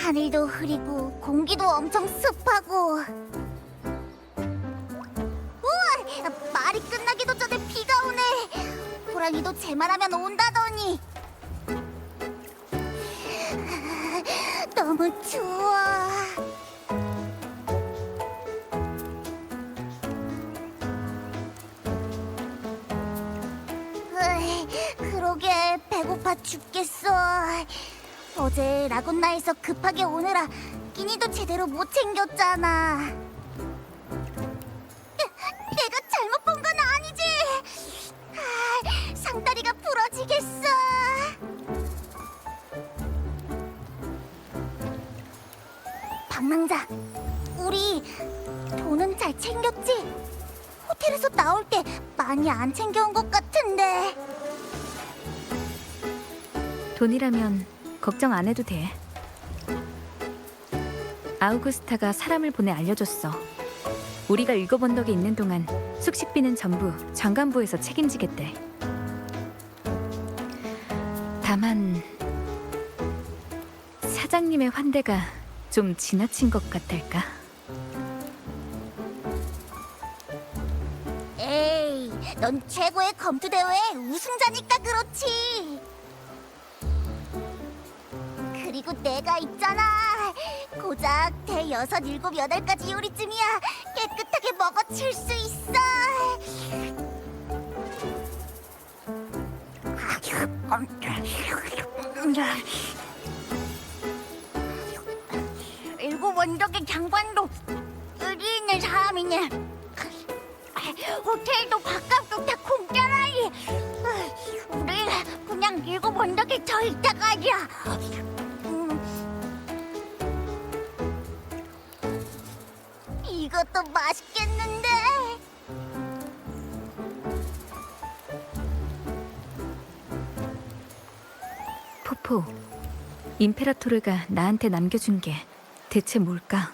하늘도 흐리고 공기도 엄청 습하고. 우와! 말이 끝나기도 전에 비가 오네. 호랑이도 제 말하면 온다더니. 너무 추워. 그러게 배고파 죽겠어. 어제 라군나에서 급하게 오느라 끼니도 제대로 못 챙겼잖아. 내가 잘못 본 건 아니지? 상다리가 부러지겠어. 방랑자, 우리 돈은 잘 챙겼지? 호텔에서 나올 때 많이 안 챙겨온 것 같은데. 돈이라면 걱정 안 해도 돼. 아우구스타가 사람을 보내 알려줬어. 우리가 일곱언덕에 있는 동안 숙식비는 전부 장관부에서 책임지겠대. 다만 사장님의 환대가 좀 지나친 것 같달까? 에이, 넌 최고의 검투대회 우승자니까 그렇지. 그리고 내가 있잖아. 고작 대여섯, 일곱, 여덟까지 요리쯤이야 깨끗하게 먹어칠 수 있어. 일곱 원덕의 장관도 여기 있는 사람이네. 호텔도 밥값도 다 공짜라니. 우리 그냥 일곱 원덕에 더 있다 가자. 이것도 맛있겠는데? 포포, 임페라토르가 나한테 남겨준 게 대체 뭘까?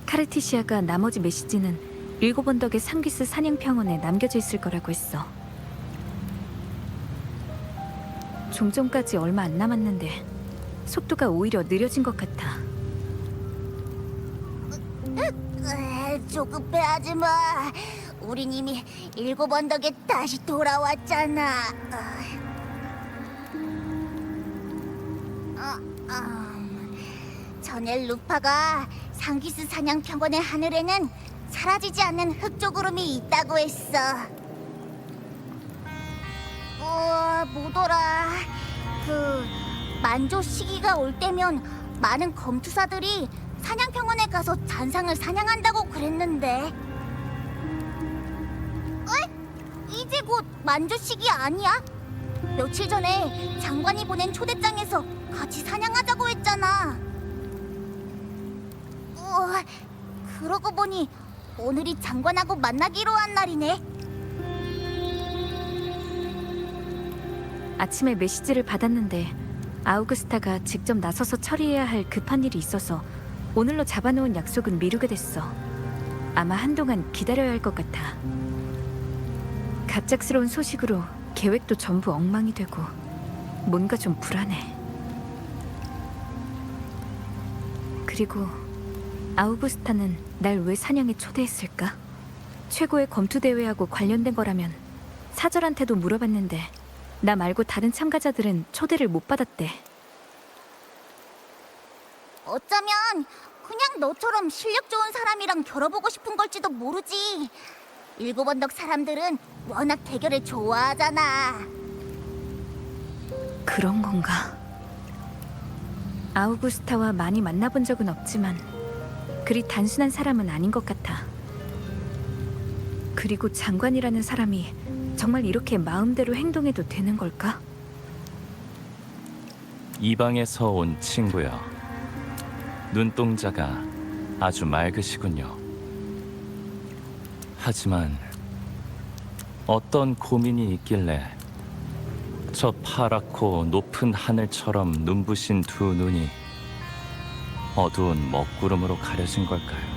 카르티시아가 나머지 메시지는 일곱언덕의 상기스 사냥평원에 남겨져 있을 거라고 했어. 종점까지 얼마 안 남았는데 속도가 오히려 느려진 것 같아. 조급해하지 마. 우린 이미 일곱 언덕에 다시 돌아왔잖아. 전엘 루파가 상기스 사냥평원의 하늘에는 사라지지 않는 흑조구름이 있다고 했어. 뭐더라. 만조 시기가 올 때면 많은 검투사들이 사냥평원에 가서 잔상을 사냥한다고 그랬는데. 이제 곧 만조 시기 아니야? 며칠 전에 장관이 보낸 초대장에서 같이 사냥하자고 했잖아. 그러고 보니 오늘이 장관하고 만나기로 한 날이네. 아침에 메시지를 받았는데 아우구스타가 직접 나서서 처리해야 할 급한 일이 있어서 오늘로 잡아놓은 약속은 미루게 됐어. 아마 한동안 기다려야 할 것 같아. 갑작스러운 소식으로 계획도 전부 엉망이 되고 뭔가 좀 불안해. 그리고 아우구스타는 날 왜 사냥에 초대했을까? 최고의 검투대회하고 관련된 거라면 사절한테도 물어봤는데 나 말고 다른 참가자들은 초대를 못 받았대. 어쩌면 그냥 너처럼 실력 좋은 사람이랑 겨뤄보고 싶은 걸지도 모르지. 일곱 언덕 사람들은 워낙 대결을 좋아하잖아. 그런 건가? 아우구스타와 많이 만나본 적은 없지만 그리 단순한 사람은 아닌 것 같아. 그리고 장관이라는 사람이 정말 이렇게 마음대로 행동해도 되는 걸까? 이방에서 온 친구여. 눈동자가 아주 맑으시군요. 하지만 어떤 고민이 있길래 저 파랗고 높은 하늘처럼 눈부신 두 눈이 어두운 먹구름으로 가려진 걸까요?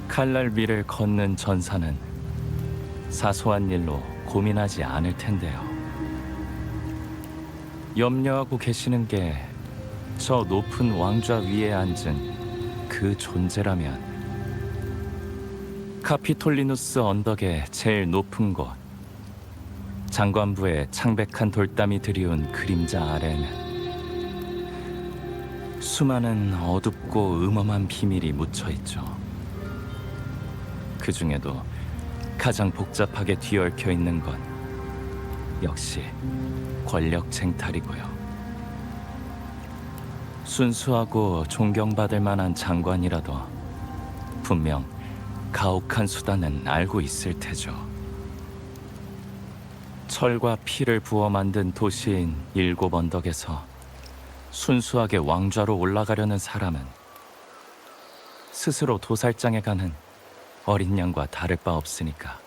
칼날 위를 걷는 전사는 사소한 일로 고민하지 않을 텐데요. 염려하고 계시는 게 저 높은 왕좌 위에 앉은 그 존재라면 카피톨리누스 언덕의 제일 높은 곳, 장관부의 창백한 돌담이 드리운 그림자 아래는 수많은 어둡고 음험한 비밀이 묻혀 있죠. 그 중에도 가장 복잡하게 뒤얽혀 있는 건 역시 권력 쟁탈이고요. 순수하고 존경받을 만한 장관이라도 분명 가혹한 수단은 알고 있을 테죠. 철과 피를 부어 만든 도시인 일곱 언덕에서 순수하게 왕좌로 올라가려는 사람은 스스로 도살장에 가는 어린 양과 다를 바 없으니까.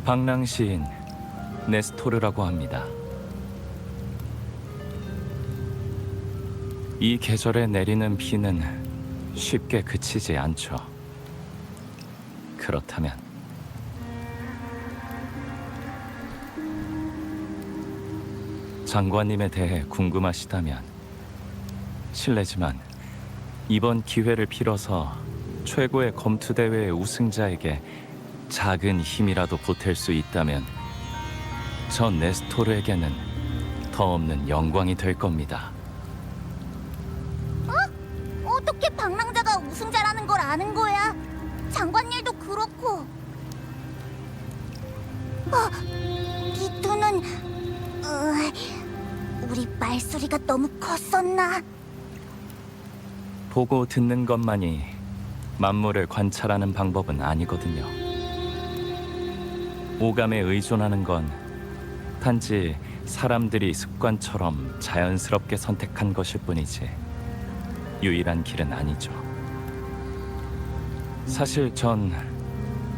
방랑 시인 네스토르라고 합니다. 이 계절에 내리는 비는 쉽게 그치지 않죠. 그렇다면 장관님에 대해 궁금하시다면 실례지만 이번 기회를 빌어서 최고의 검투대회의 우승자에게 작은 힘이라도 보탤 수 있다면 저 네스토르에게는 더없는 영광이 될 겁니다. 어떻게 방랑자가 우승자라는 걸 아는 거야? 장관일도 그렇고. 이 두는 우리 말소리가 너무 컸었나? 보고 듣는 것만이 만물을 관찰하는 방법은 아니거든요. 오감에 의존하는 건 단지 사람들이 습관처럼 자연스럽게 선택한 것일 뿐이지 유일한 길은 아니죠. 사실 전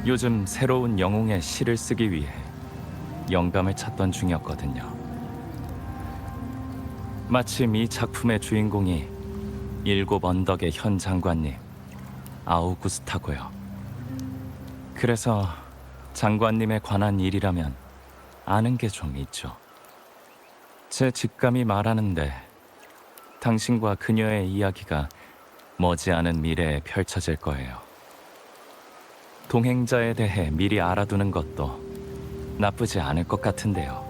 요즘 새로운 영웅의 시를 쓰기 위해 영감을 찾던 중이었거든요. 마침 이 작품의 주인공이 일곱 언덕의 현 장관님 아우구스타고요. 그래서 장관님에 관한 일이라면 아는 게 좀 있죠. 제 직감이 말하는데 당신과 그녀의 이야기가 머지않은 미래에 펼쳐질 거예요. 동행자에 대해 미리 알아두는 것도 나쁘지 않을 것 같은데요.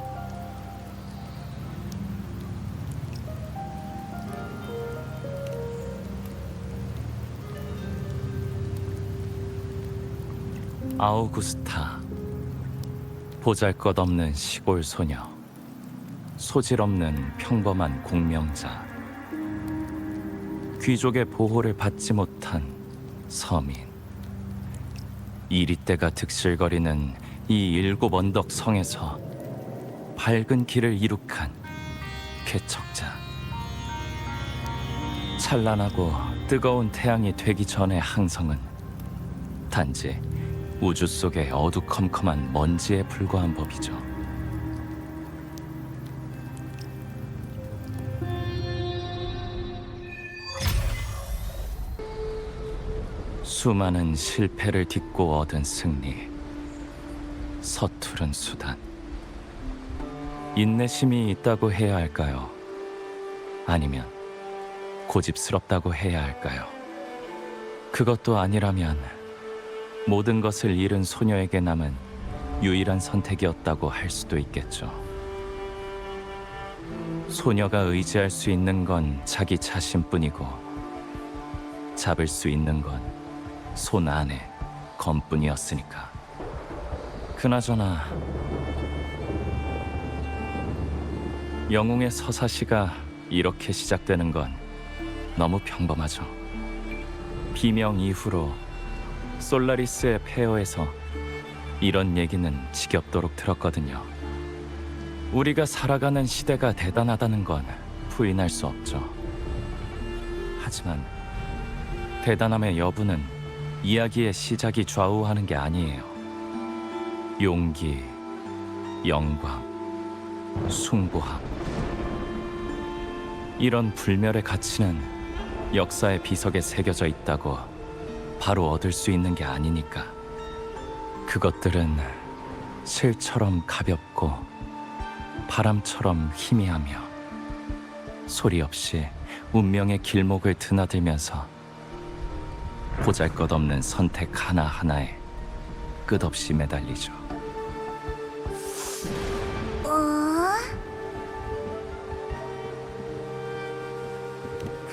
아우구스타, 보잘것없는 시골 소녀, 소질없는 평범한 공명자, 귀족의 보호를 받지 못한 서민. 이리때가 득실거리는 이 일곱 언덕 성에서 밝은 길을 이룩한 개척자. 찬란하고 뜨거운 태양이 되기 전의 항성은 단지 우주 속의 어두컴컴한 먼지에 불과한 법이죠. 수많은 실패를 딛고 얻은 승리, 서투른 수단. 인내심이 있다고 해야 할까요? 아니면 고집스럽다고 해야 할까요? 그것도 아니라면 모든 것을 잃은 소녀에게 남은 유일한 선택이었다고 할 수도 있겠죠. 소녀가 의지할 수 있는 건 자기 자신뿐이고 잡을 수 있는 건 손 안에 검뿐이었으니까. 그나저나 영웅의 서사시가 이렇게 시작되는 건 너무 평범하죠. 비명 이후로 솔라리스의 폐허에서 이런 얘기는 지겹도록 들었거든요. 우리가 살아가는 시대가 대단하다는 건 부인할 수 없죠. 하지만 대단함의 여부는 이야기의 시작이 좌우하는 게 아니에요. 용기, 영광, 숭고함. 이런 불멸의 가치는 역사의 비석에 새겨져 있다고 바로 얻을 수 있는 게 아니니까. 그것들은 실처럼 가볍고 바람처럼 희미하며 소리 없이 운명의 길목을 드나들면서 보잘것없는 선택 하나하나에 끝없이 매달리죠.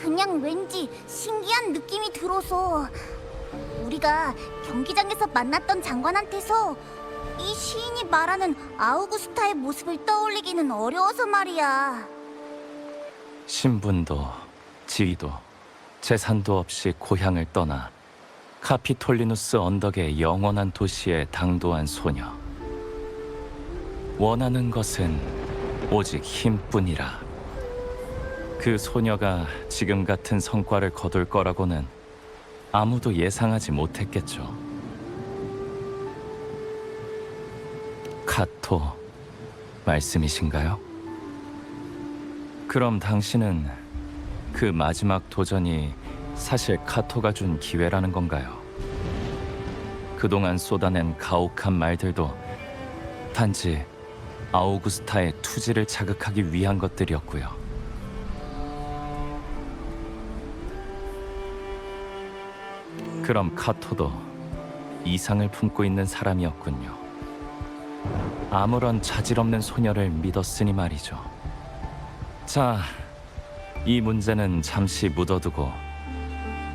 그냥 왠지 신기한 느낌이 들어서 우리가 경기장에서 만났던 장관한테서 이 시인이 말하는 아우구스타의 모습을 떠올리기는 어려워서 말이야. 신분도 지위도 재산도 없이 고향을 떠나 카피톨리누스 언덕의 영원한 도시에 당도한 소녀. 원하는 것은 오직 힘뿐이라. 그 소녀가 지금 같은 성과를 거둘 거라고는 아무도 예상하지 못했겠죠. 카토 말씀이신가요? 그럼 당신은 그 마지막 도전이 사실 카토가 준 기회라는 건가요? 그동안 쏟아낸 가혹한 말들도 단지 아우구스타의 투지를 자극하기 위한 것들이었고요. 그럼 카토도 이상을 품고 있는 사람이었군요. 아무런 자질 없는 소녀를 믿었으니 말이죠. 자, 이 문제는 잠시 묻어두고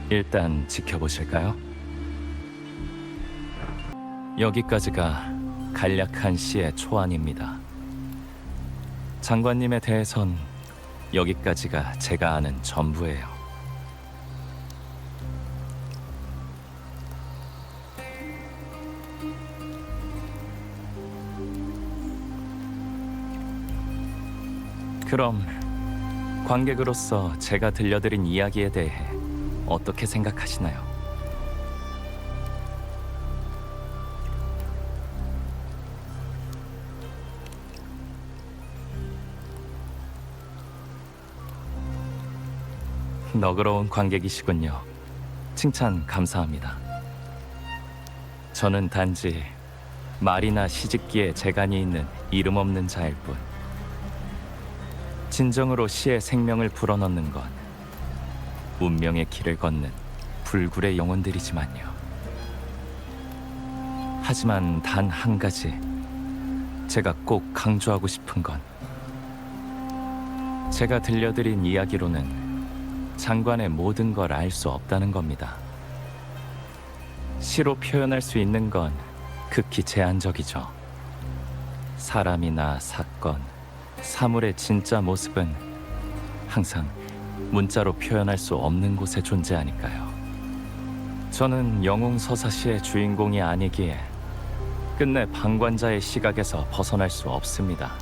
일단 지켜보실까요? 여기까지가 간략한 시의 초안입니다. 장관님에 대해선 여기까지가 제가 아는 전부예요. 그럼 관객으로서 제가 들려드린 이야기에 대해 어떻게 생각하시나요? 너그러운 관객이시군요. 칭찬 감사합니다. 저는 단지 말이나 시집기에 재간이 있는 이름 없는 자일 뿐. 진정으로 시의 생명을 불어넣는 건 운명의 길을 걷는 불굴의 영혼들이지만요. 하지만 단 한 가지 제가 꼭 강조하고 싶은 건 제가 들려드린 이야기로는 장관의 모든 걸 알 수 없다는 겁니다. 시로 표현할 수 있는 건 극히 제한적이죠. 사람이나 사건, 사물의 진짜 모습은 항상 문자로 표현할 수 없는 곳에 존재하니까요. 저는 영웅서사시의 주인공이 아니기에 끝내 방관자의 시각에서 벗어날 수 없습니다.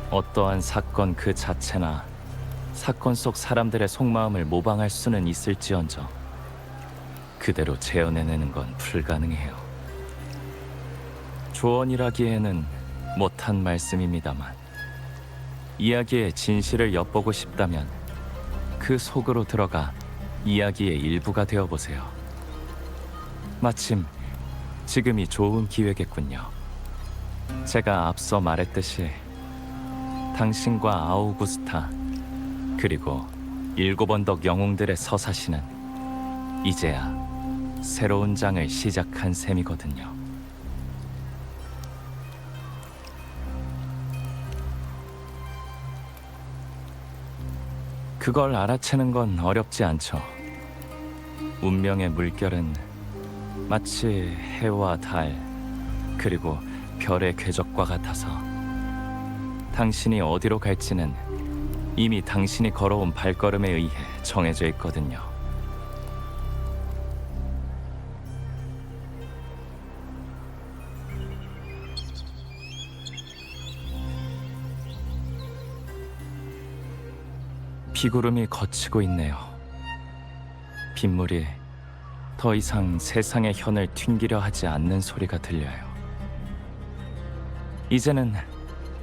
어떠한 사건 그 자체나 사건 속 사람들의 속마음을 모방할 수는 있을지언정 그대로 재현해내는 건 불가능해요. 조언이라기에는 못한 말씀입니다만 이야기의 진실을 엿보고 싶다면 그 속으로 들어가 이야기의 일부가 되어보세요. 마침 지금이 좋은 기회겠군요. 제가 앞서 말했듯이 당신과 아우구스타 그리고 7 언덕 영웅들의 서사시는 이제야 새로운 장을 시작한 셈이거든요. 그걸 알아채는 건 어렵지 않죠. 운명의 물결은 마치 해와 달 그리고 별의 궤적과 같아서 당신이 어디로 갈지는 이미 당신이 걸어온 발걸음에 의해 정해져 있거든요. 비구름이 걷히고 있네요. 빗물이 더 이상 세상의 현을 튕기려 하지 않는 소리가 들려요. 이제는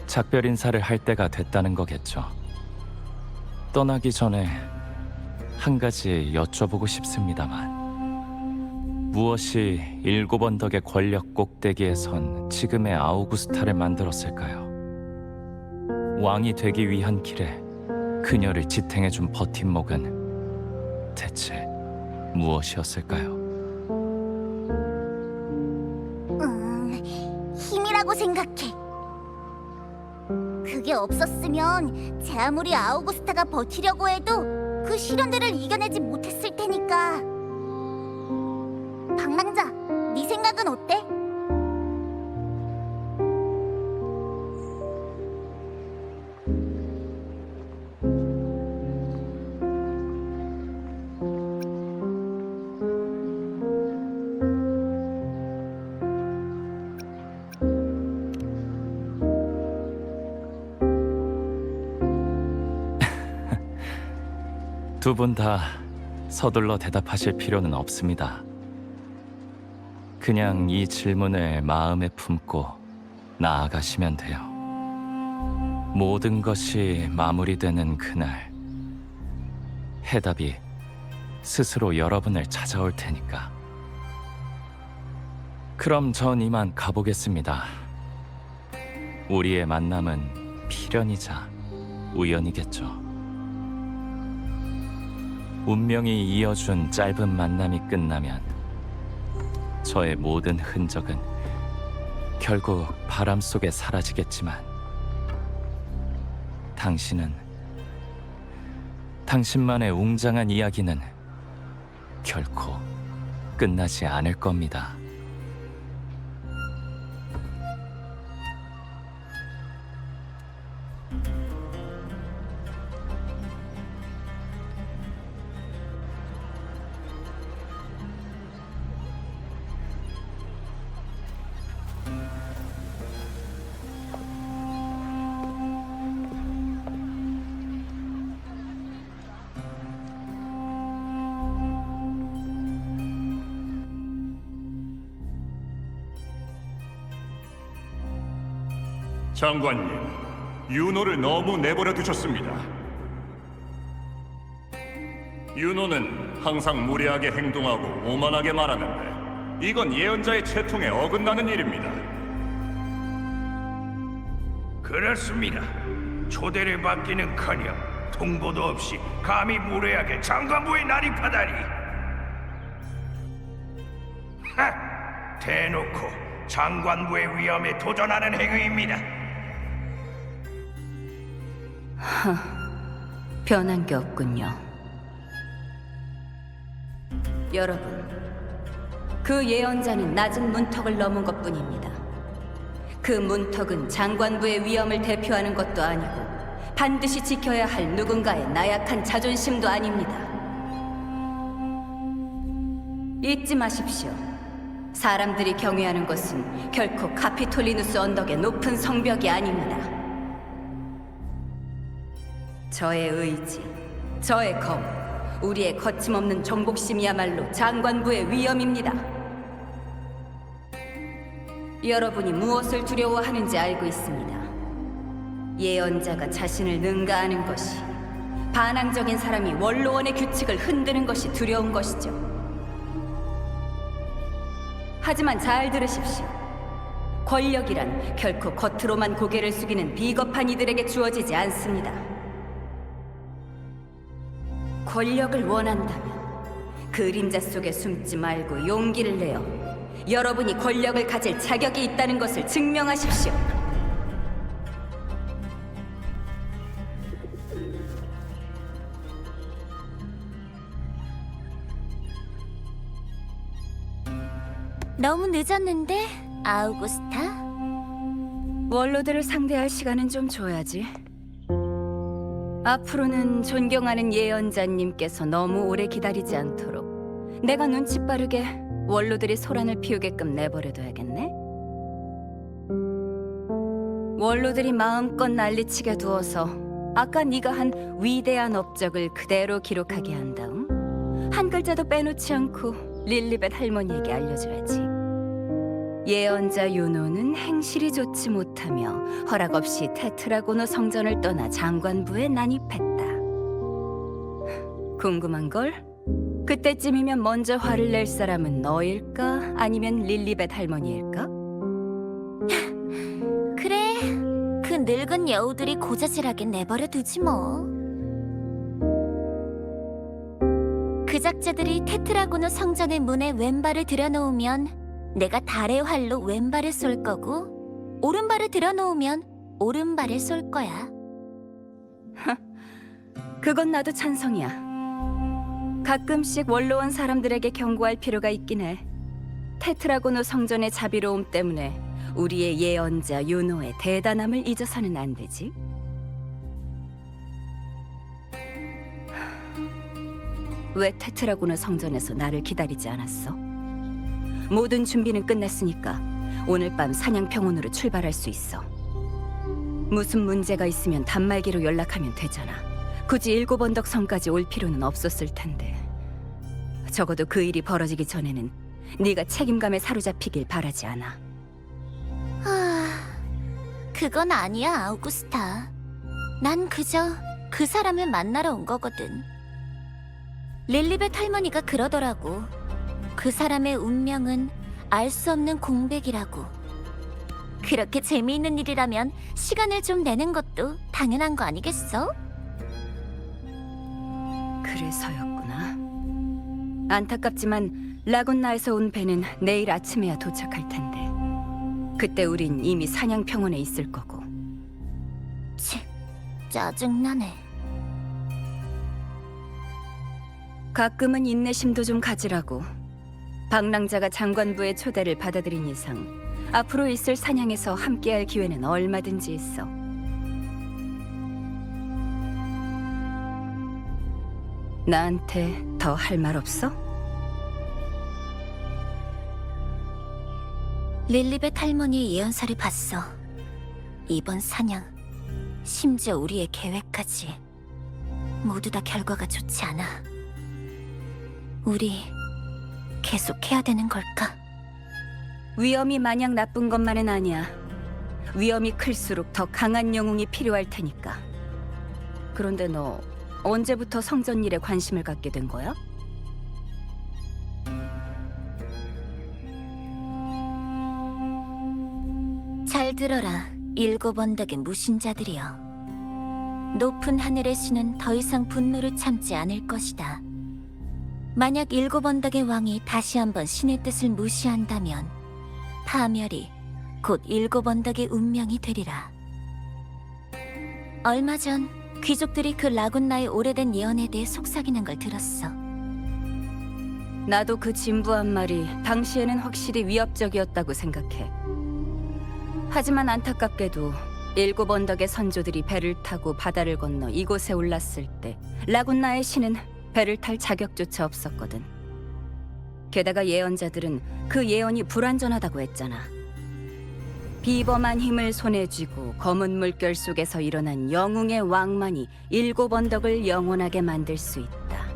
작별 인사를 할 때가 됐다는 거겠죠. 떠나기 전에 한 가지 여쭤보고 싶습니다만 무엇이 일곱 언덕의 권력 꼭대기에 선 지금의 아우구스타를 만들었을까요? 왕이 되기 위한 길에 그녀를 지탱해준 버팀목은 대체 무엇이었을까요? 힘이라고 생각해. 그게 없었으면 제 아무리 아우구스타가 버티려고 해도 그 시련들을 이겨내지 못했을 테니까. 방랑자, 네 생각은 어때? 두 분 다 서둘러 대답하실 필요는 없습니다. 그냥 이 질문을 마음에 품고 나아가시면 돼요. 모든 것이 마무리되는 그날, 해답이 스스로 여러분을 찾아올 테니까. 그럼 전 이만 가보겠습니다. 우리의 만남은 필연이자 우연이겠죠. 운명이 이어준 짧은 만남이 끝나면 저의 모든 흔적은 결국 바람 속에 사라지겠지만 당신만의 웅장한 이야기는 결코 끝나지 않을 겁니다. 장관님, 윤호를 너무 내버려 두셨습니다. 윤호는 항상 무례하게 행동하고 오만하게 말하는데 이건 예언자의 채통에 어긋나는 일입니다. 그렇습니다. 초대를 받기는커녕 통보도 없이 감히 무례하게 장관부에 난입하다니. 하! 대놓고 장관부의 위험에 도전하는 행위입니다. 변한 게 없군요. 여러분, 그 예언자는 낮은 문턱을 넘은 것뿐입니다. 그 문턱은 장관부의 위험을 대표하는 것도 아니고 반드시 지켜야 할 누군가의 나약한 자존심도 아닙니다. 잊지 마십시오. 사람들이 경외하는 것은 결코 카피톨리누스 언덕의 높은 성벽이 아닙니다. 저의 의지, 저의 검, 우리의 거침없는 정복심이야말로 장관부의 위험입니다. 여러분이 무엇을 두려워하는지 알고 있습니다. 예언자가 자신을 능가하는 것이, 반항적인 사람이 원로원의 규칙을 흔드는 것이 두려운 것이죠. 하지만 잘 들으십시오. 권력이란 결코 겉으로만 고개를 숙이는 비겁한 이들에게 주어지지 않습니다. 권력을 원한다면 그림자 속에 숨지 말고 용기를 내어 여러분이 권력을 가질 자격이 있다는 것을 증명하십시오. 너무 늦었는데, 아우구스타? 원로들을 상대할 시간은 좀 줘야지. 앞으로는 존경하는 예언자님께서 너무 오래 기다리지 않도록 내가 눈치 빠르게 원로들이 소란을 피우게끔 내버려둬야겠네. 원로들이 마음껏 난리치게 두어서 아까 네가 한 위대한 업적을 그대로 기록하게 한 다음 한 글자도 빼놓지 않고 릴리벳 할머니에게 알려줘야지. 예언자 윤호는 행실이 좋지 못하며 허락 없이 테트라고노 성전을 떠나 장관부에 난입했다. 궁금한 걸? 그때쯤이면 먼저 화를 낼 사람은 너일까? 아니면 릴리벳 할머니일까? 그래, 그 늙은 여우들이 고자질하게 내버려 두지 뭐. 그 작자들이 테트라고노 성전의 문에 왼발을 들여놓으면 내가 달의 활로 왼발을 쏠 거고, 오른발을 들여놓으면 오른발을 쏠 거야. 그건 나도 찬성이야. 가끔씩 원로원 사람들에게 경고할 필요가 있긴 해. 테트라고노 성전의 자비로움 때문에 우리의 예언자 유노의 대단함을 잊어서는 안 되지. 왜 테트라고노 성전에서 나를 기다리지 않았어? 모든 준비는 끝났으니까 오늘 밤 사냥평원으로 출발할 수 있어. 무슨 문제가 있으면 단말기로 연락하면 되잖아. 굳이 일곱 언덕 성까지 올 필요는 없었을 텐데. 적어도 그 일이 벌어지기 전에는 네가 책임감에 사로잡히길 바라지 않아. 그건 아니야, 아우구스타. 난 그저 그 사람을 만나러 온 거거든. 릴리벳 할머니가 그러더라고. 그 사람의 운명은 알 수 없는 공백이라고. 그렇게 재미있는 일이라면 시간을 좀 내는 것도 당연한 거 아니겠어? 그래서였구나. 안타깝지만 라군나에서 온 배는 내일 아침에야 도착할 텐데. 그때 우린 이미 사냥평원에 있을 거고. 치, 짜증나네. 가끔은 인내심도 좀 가지라고. 방랑자가 장관부의 초대를 받아들인 이상 앞으로 있을 사냥에서 함께할 기회는 얼마든지 있어. 나한테 더 할 말 없어? 릴리벳 할머니의 예언서를 봤어. 이번 사냥, 심지어 우리의 계획까지 모두 다 결과가 좋지 않아. 우리 계속해야 되는 걸까? 위험이 마냥 나쁜 것만은 아니야. 위험이 클수록 더 강한 영웅이 필요할 테니까. 그런데 너 언제부터 성전 일에 관심을 갖게 된 거야? 잘 들어라, 일곱 언덕의 무신자들이여. 높은 하늘의 신은 더 이상 분노를 참지 않을 것이다. 만약 일곱 언덕의 왕이 다시 한번 신의 뜻을 무시한다면 파멸이 곧 일곱 언덕의 운명이 되리라. 얼마 전 귀족들이 그 라군나의 오래된 예언에 대해 속삭이는 걸 들었어. 나도 그 진부한 말이 당시에는 확실히 위협적이었다고 생각해. 하지만 안타깝게도 일곱 언덕의 선조들이 배를 타고 바다를 건너 이곳에 올랐을 때 라군나의 신은 배를 탈 자격조차 없었거든. 게다가 예언자들은 그 예언이 불완전하다고 했잖아. 비범한 힘을 손에 쥐고 검은 물결 속에서 일어난 영웅의 왕만이 일곱 언덕을 영원하게 만들 수 있다.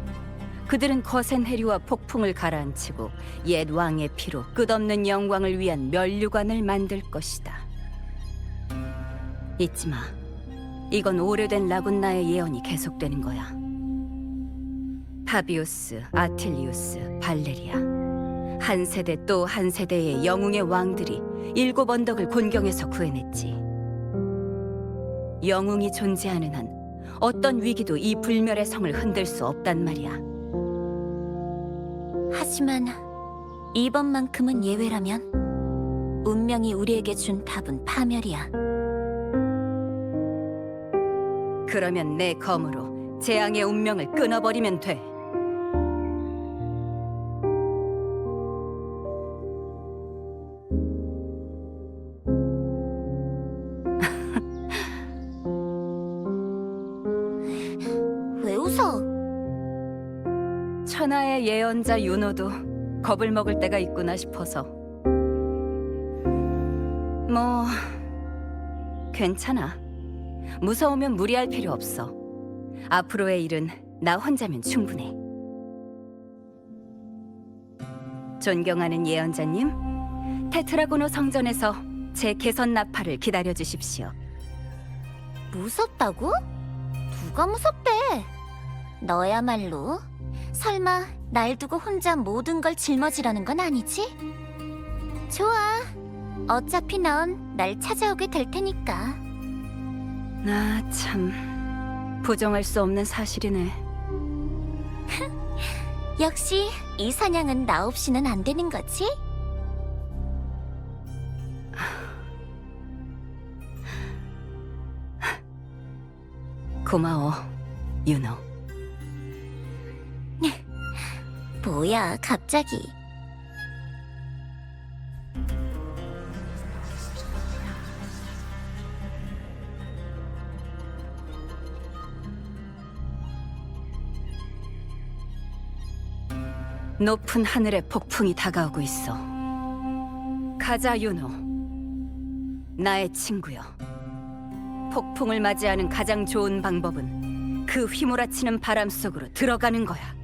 그들은 거센 해류와 폭풍을 가라앉히고 옛 왕의 피로 끝없는 영광을 위한 면류관을 만들 것이다. 잊지 마. 이건 오래된 라군나의 예언이 계속되는 거야. 파비우스, 아틸리우스, 발레리아. 한 세대 또 한 세대의 영웅의 왕들이 일곱 언덕을 곤경에서 구해냈지. 영웅이 존재하는 한 어떤 위기도 이 불멸의 성을 흔들 수 없단 말이야. 하지만 이번만큼은 예외라면 운명이 우리에게 준 답은 파멸이야. 그러면 내 검으로 재앙의 운명을 끊어버리면 돼. 왜 웃어? 천하의 예언자 윤호도 겁을 먹을 때가 있구나 싶어서. 뭐 괜찮아. 무서우면 무리할 필요 없어. 앞으로의 일은 나 혼자면 충분해. 존경하는 예언자님, 테트라고노 성전에서 제 개선 나팔을 기다려 주십시오. 무섭다고? 누가 무섭대? 너야말로 설마 날 두고 혼자 모든 걸 짊어지라는 건 아니지? 좋아. 어차피 넌 날 찾아오게 될 테니까. 나 참 부정할 수 없는 사실이네. 역시 이 사냥은 나 없이는 안 되는 거지? 고마워, 윤호. 뭐야, 갑자기. 높은 하늘에 폭풍이 다가오고 있어. 가자, 윤호. 나의 친구여. 폭풍을 맞이하는 가장 좋은 방법은 그 휘몰아치는 바람 속으로 들어가는 거야.